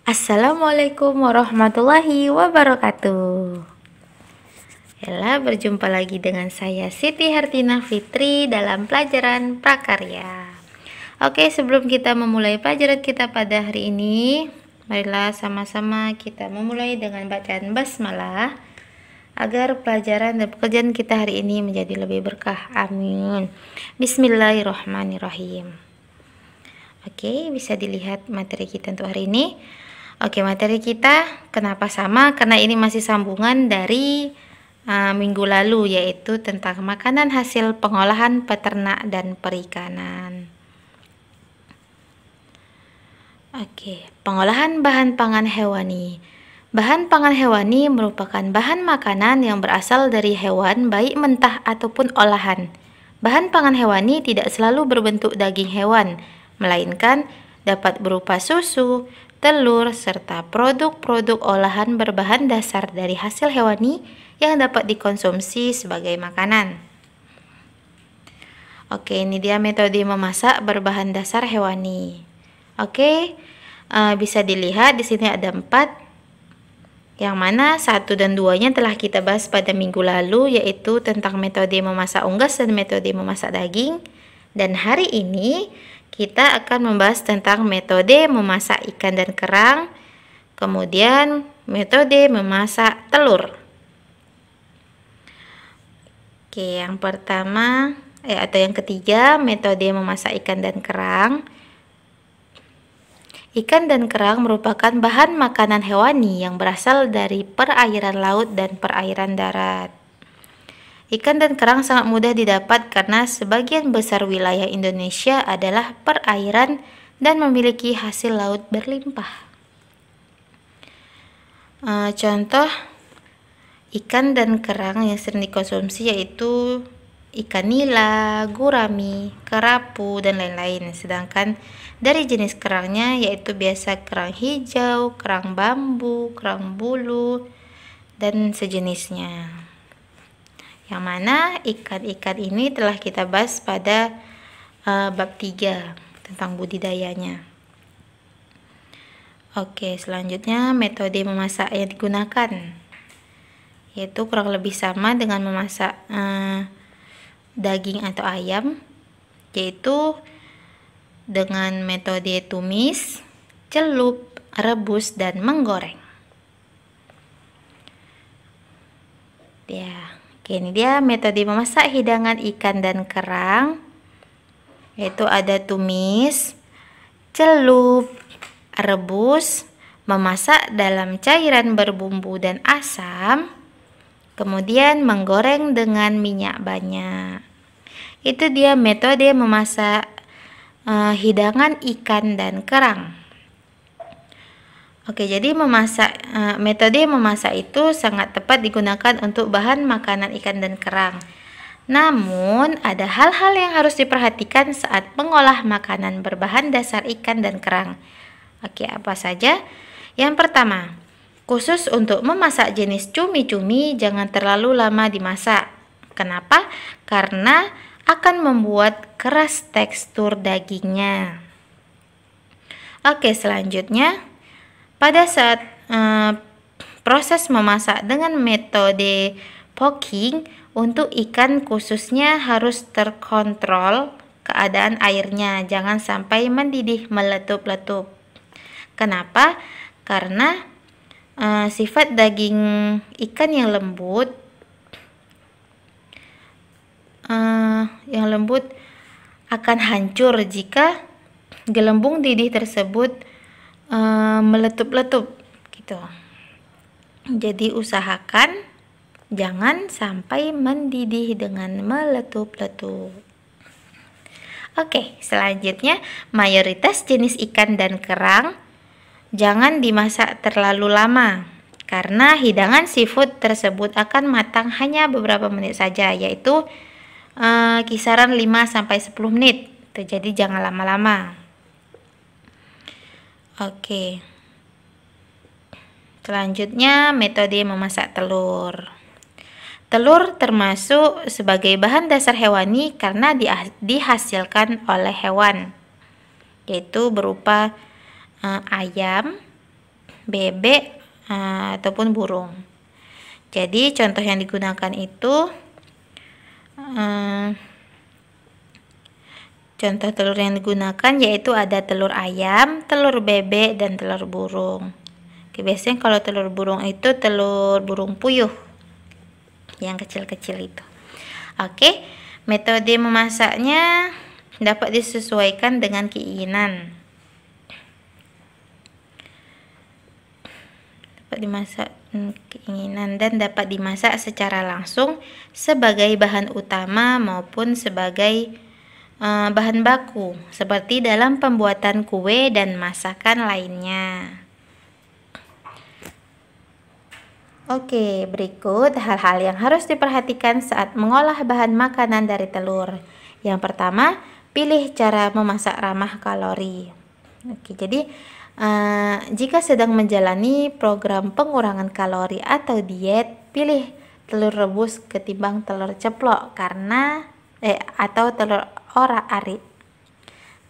Assalamualaikum warahmatullahi wabarakatuh. Yalah, berjumpa lagi dengan saya Siti Hartina Fitri dalam pelajaran prakarya. Oke, sebelum kita memulai pelajaran kita pada hari ini, marilah sama-sama kita memulai dengan bacaan basmalah agar pelajaran dan pekerjaan kita hari ini menjadi lebih berkah. Amin. Bismillahirrahmanirrahim. Oke, bisa dilihat materi kita untuk hari ini. Oke, materi kita kenapa sama? Karena ini masih sambungan dari minggu lalu, yaitu tentang makanan hasil pengolahan peternak dan perikanan. Oke, pengolahan bahan pangan hewani. Bahan pangan hewani merupakan bahan makanan yang berasal dari hewan, baik mentah ataupun olahan. Bahan pangan hewani tidak selalu berbentuk daging hewan, melainkan dapat berupa susu, telur, serta produk-produk olahan berbahan dasar dari hasil hewani yang dapat dikonsumsi sebagai makanan. Oke, ini dia metode memasak berbahan dasar hewani. Oke, bisa dilihat di sini ada 4, yang mana 1 dan 2-nya telah kita bahas pada minggu lalu, yaitu tentang metode memasak unggas dan metode memasak daging. Dan hari ini kita akan membahas tentang metode memasak ikan dan kerang, kemudian metode memasak telur. Oke, yang pertama atau yang ketiga, metode memasak ikan dan kerang. Ikan dan kerang merupakan bahan makanan hewani yang berasal dari perairan laut dan perairan darat. Ikan dan kerang sangat mudah didapat karena sebagian besar wilayah Indonesia adalah perairan dan memiliki hasil laut berlimpah. Contoh ikan dan kerang yang sering dikonsumsi yaitu ikan nila, gurami, kerapu, dan lain-lain. Sedangkan dari jenis kerangnya yaitu biasa kerang hijau, kerang bambu, kerang bulu, dan sejenisnya. Yang mana ikan-ikan ini telah kita bahas pada bab 3 tentang budidayanya. Oke, selanjutnya metode memasak yang digunakan yaitu kurang lebih sama dengan memasak daging atau ayam, yaitu dengan metode tumis, celup, rebus, dan menggoreng. Oke, ini dia metode memasak hidangan ikan dan kerang, yaitu ada tumis, celup, rebus, memasak dalam cairan berbumbu dan asam, kemudian menggoreng dengan minyak banyak. Itu dia metode memasak hidangan ikan dan kerang. Oke, jadi metode memasak itu sangat tepat digunakan untuk bahan makanan ikan dan kerang. Namun, ada hal-hal yang harus diperhatikan saat mengolah makanan berbahan dasar ikan dan kerang. Oke, apa saja? Yang pertama, khusus untuk memasak jenis cumi-cumi, jangan terlalu lama dimasak. Kenapa? Karena akan membuat keras tekstur dagingnya. Oke, selanjutnya, pada saat proses memasak dengan metode poking, untuk ikan khususnya harus terkontrol keadaan airnya, jangan sampai mendidih meletup-letup. Kenapa? Karena sifat daging ikan yang lembut akan hancur jika gelembung didih tersebut meletup-letup gitu. Jadi usahakan jangan sampai mendidih dengan meletup-letup. Oke, selanjutnya mayoritas jenis ikan dan kerang jangan dimasak terlalu lama karena hidangan seafood tersebut akan matang hanya beberapa menit saja, yaitu kisaran 5-10 menit. Jadi jangan lama-lama. Oke. Selanjutnya metode memasak telur. Telur termasuk sebagai bahan dasar hewani karena dihasilkan oleh hewan, yaitu berupa ayam, bebek ataupun burung. Jadi contoh yang digunakan itu contoh telur yang digunakan yaitu ada telur ayam, telur bebek, dan telur burung. Oke, biasanya kalau telur burung itu telur burung puyuh yang kecil-kecil itu. Oke, metode memasaknya dapat disesuaikan dengan keinginan. Dan dapat dimasak secara langsung sebagai bahan utama maupun sebagai bahan baku seperti dalam pembuatan kue dan masakan lainnya. Oke, berikut hal-hal yang harus diperhatikan saat mengolah bahan makanan dari telur. Yang pertama, pilih cara memasak ramah kalori. Oke, jadi jika sedang menjalani program pengurangan kalori atau diet, pilih telur rebus ketimbang telur ceplok atau telur ora-ari.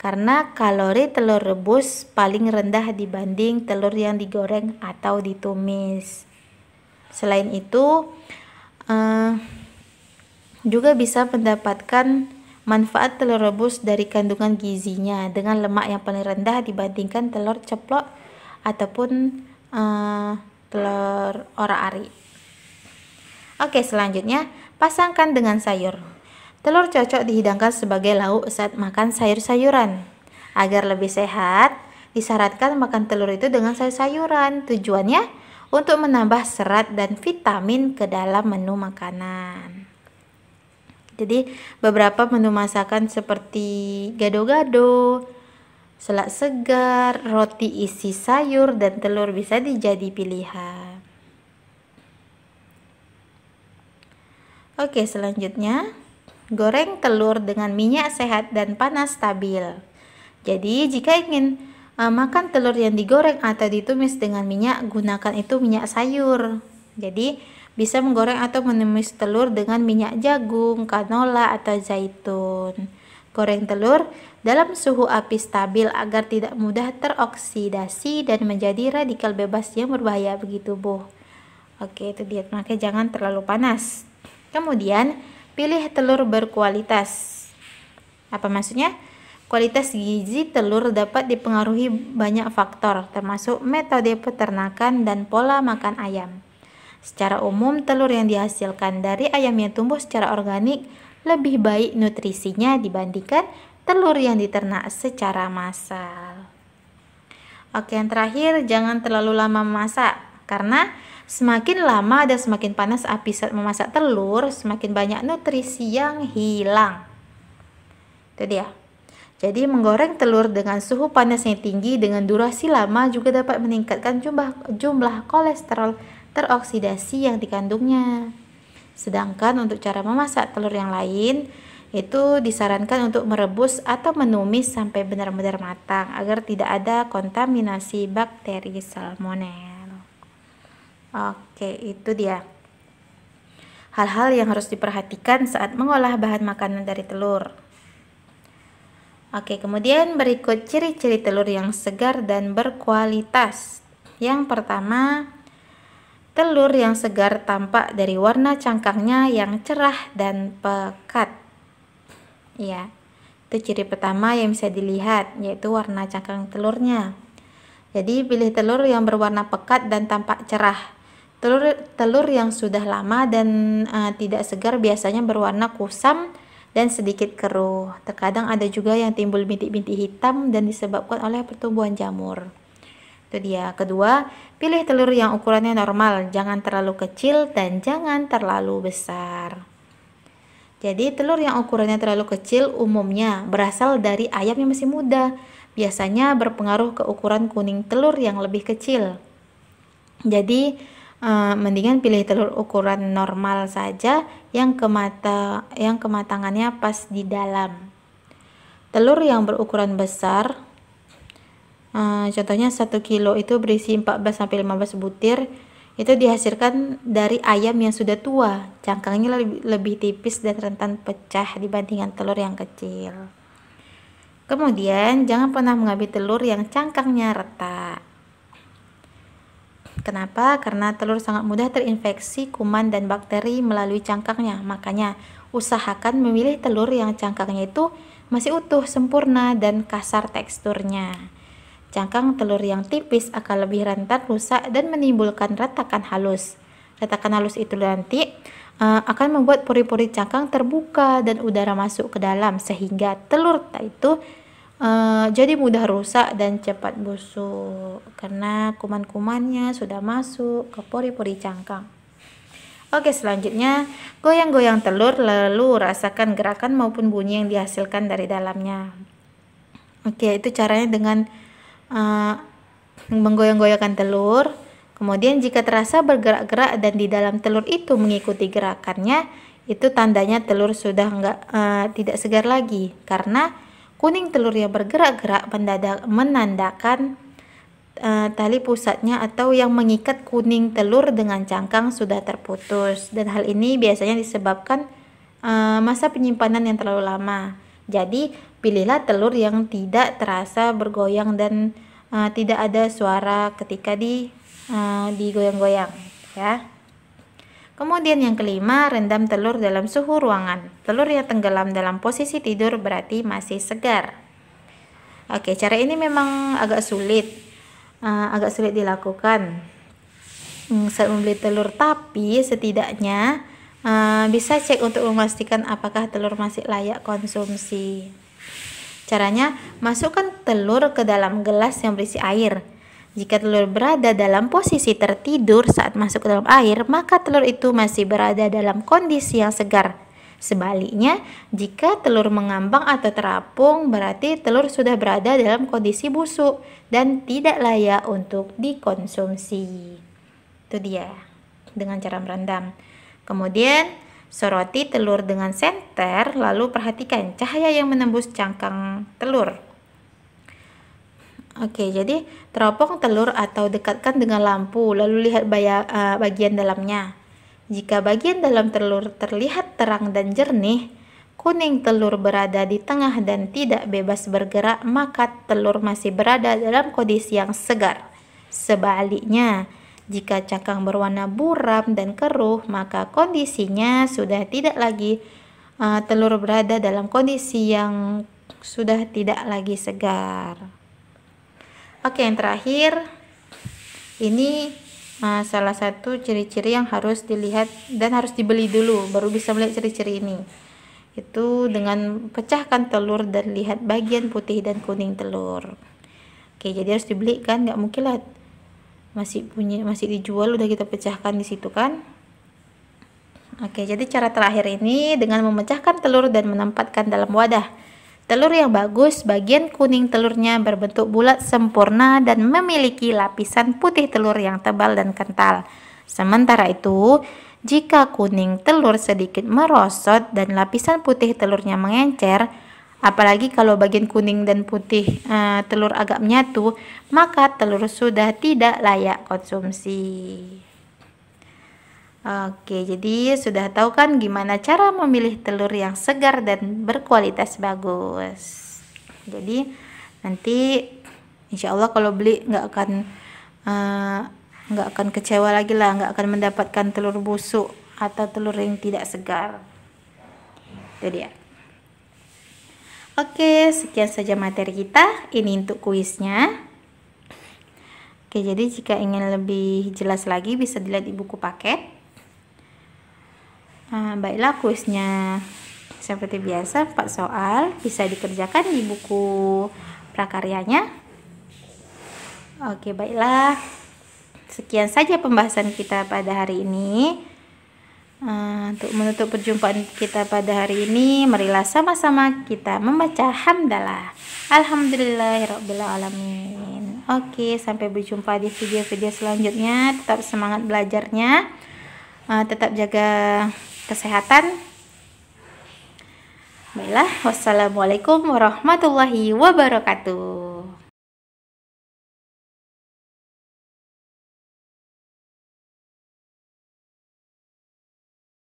Karena kalori telur rebus paling rendah dibanding telur yang digoreng atau ditumis. Selain itu, juga bisa mendapatkan manfaat telur rebus dari kandungan gizinya dengan lemak yang paling rendah dibandingkan telur ceplok ataupun telur ora-ari. Oke, selanjutnya pasangkan dengan sayur. Telur cocok dihidangkan sebagai lauk saat makan sayur-sayuran. Agar lebih sehat, disarankan makan telur itu dengan sayur-sayuran. Tujuannya untuk menambah serat dan vitamin ke dalam menu makanan. Jadi beberapa menu masakan seperti gado-gado, selak segar, roti isi sayur, dan telur bisa dijadi pilihan. Oke, selanjutnya goreng telur dengan minyak sehat dan panas stabil. Jadi jika ingin makan telur yang digoreng atau ditumis dengan minyak, gunakan itu minyak sayur. Jadi bisa menggoreng atau menumis telur dengan minyak jagung, kanola, atau zaitun. Goreng telur dalam suhu api stabil agar tidak mudah teroksidasi dan menjadi radikal bebas yang berbahaya bagi tubuh. Oke, itu dia, makanya jangan terlalu panas. Kemudian pilih telur berkualitas. Apa maksudnya? Kualitas gizi telur dapat dipengaruhi banyak faktor, termasuk metode peternakan dan pola makan ayam. Secara umum, telur yang dihasilkan dari ayam yang tumbuh secara organik lebih baik nutrisinya dibandingkan telur yang diternak secara massal. Oke, yang terakhir, jangan terlalu lama memasak, karena semakin lama dan semakin panas api saat memasak telur, semakin banyak nutrisi yang hilang. Itu dia. Jadi menggoreng telur dengan suhu panas yang tinggi dengan durasi lama juga dapat meningkatkan jumlah kolesterol teroksidasi yang dikandungnya. Sedangkan untuk cara memasak telur yang lain, itu disarankan untuk merebus atau menumis sampai benar-benar matang agar tidak ada kontaminasi bakteri salmonella. Oke, itu dia hal-hal yang harus diperhatikan saat mengolah bahan makanan dari telur. Oke, kemudian berikut ciri-ciri telur yang segar dan berkualitas. Yang pertama, telur yang segar tampak dari warna cangkangnya yang cerah dan pekat. Ya, itu ciri pertama yang bisa dilihat, yaitu warna cangkang telurnya. Jadi pilih telur yang berwarna pekat dan tampak cerah. Telur yang sudah lama dan tidak segar biasanya berwarna kusam dan sedikit keruh. Terkadang ada juga yang timbul bintik-bintik hitam dan disebabkan oleh pertumbuhan jamur. Itu dia. Kedua, pilih telur yang ukurannya normal, jangan terlalu kecil dan jangan terlalu besar. Jadi telur yang ukurannya terlalu kecil umumnya berasal dari ayam yang masih muda. Biasanya berpengaruh ke ukuran kuning telur yang lebih kecil. Jadi mendingan pilih telur ukuran normal saja yang kematangannya pas di dalam. Telur yang berukuran besar, contohnya 1 kilo itu berisi 14-15 butir, itu dihasilkan dari ayam yang sudah tua. Cangkangnya lebih tipis dan rentan pecah dibandingkan telur yang kecil. Kemudian jangan pernah mengambil telur yang cangkangnya retak. Kenapa? Karena telur sangat mudah terinfeksi kuman dan bakteri melalui cangkangnya. Makanya usahakan memilih telur yang cangkangnya itu masih utuh, sempurna, dan kasar teksturnya. Cangkang telur yang tipis akan lebih rentan rusak dan menimbulkan retakan halus. Retakan halus itu nanti akan membuat pori-pori cangkang terbuka dan udara masuk ke dalam, sehingga telur itu jadi mudah rusak dan cepat busuk karena kuman-kumannya sudah masuk ke pori-pori cangkang. Oke, selanjutnya goyang-goyang telur lalu rasakan gerakan maupun bunyi yang dihasilkan dari dalamnya. Oke, itu caranya dengan menggoyang-goyangkan telur. Kemudian jika terasa bergerak-gerak dan di dalam telur itu mengikuti gerakannya, itu tandanya telur sudah tidak segar lagi, karena kuning telur yang bergerak-gerak menandakan tali pusatnya atau yang mengikat kuning telur dengan cangkang sudah terputus, dan hal ini biasanya disebabkan masa penyimpanan yang terlalu lama. Jadi pilihlah telur yang tidak terasa bergoyang dan tidak ada suara ketika digoyang-goyang, ya. Kemudian yang kelima, rendam telur dalam suhu ruangan. Telur yang tenggelam dalam posisi tidur berarti masih segar. Oke, cara ini memang agak sulit dilakukan saat membeli telur, tapi setidaknya bisa cek untuk memastikan apakah telur masih layak konsumsi. Caranya, masukkan telur ke dalam gelas yang berisi air. Jika telur berada dalam posisi tertidur saat masuk ke dalam air, maka telur itu masih berada dalam kondisi yang segar. Sebaliknya, jika telur mengambang atau terapung, berarti telur sudah berada dalam kondisi busuk dan tidak layak untuk dikonsumsi. Itu dia, dengan cara merendam. Kemudian, soroti telur dengan senter, lalu perhatikan cahaya yang menembus cangkang telur. Oke, jadi teropong telur atau dekatkan dengan lampu, lalu lihat bagian dalamnya. Jika bagian dalam telur terlihat terang dan jernih, kuning telur berada di tengah dan tidak bebas bergerak, maka telur masih berada dalam kondisi yang segar. Sebaliknya, jika cangkang berwarna buram dan keruh, maka kondisinya sudah tidak lagi telur berada dalam kondisi yang sudah tidak lagi segar. Oke, yang terakhir ini salah satu ciri-ciri yang harus dilihat dan harus dibeli dulu baru bisa melihat ciri-ciri ini. Itu dengan pecahkan telur dan lihat bagian putih dan kuning telur. Oke, jadi harus dibeli kan, nggak mungkin lah masih dijual udah kita pecahkan di situ kan. Oke, jadi cara terakhir ini dengan memecahkan telur dan menempatkan dalam wadah. Telur yang bagus, bagian kuning telurnya berbentuk bulat sempurna dan memiliki lapisan putih telur yang tebal dan kental. Sementara itu, jika kuning telur sedikit merosot dan lapisan putih telurnya mengencer, apalagi kalau bagian kuning dan putih telur agak menyatu, maka telur sudah tidak layak konsumsi. Oke, jadi sudah tahu kan gimana cara memilih telur yang segar dan berkualitas bagus. Jadi nanti insya Allah kalau beli nggak akan kecewa lagi lah, nggak akan mendapatkan telur busuk atau telur yang tidak segar. Itu dia. Oke, sekian saja materi kita. Ini untuk kuisnya. Oke, jadi jika ingin lebih jelas lagi bisa dilihat di buku paket. Baiklah, kuisnya seperti biasa 4 soal bisa dikerjakan di buku prakaryanya. Oke, baiklah, sekian saja pembahasan kita pada hari ini. Untuk menutup perjumpaan kita pada hari ini, marilah sama-sama kita membaca hamdalah. Alhamdulillahirabbil alamin. Oke, sampai berjumpa di video-video selanjutnya. Tetap semangat belajarnya, tetap jaga kesehatan. Baiklah, wassalamualaikum warahmatullahi wabarakatuh.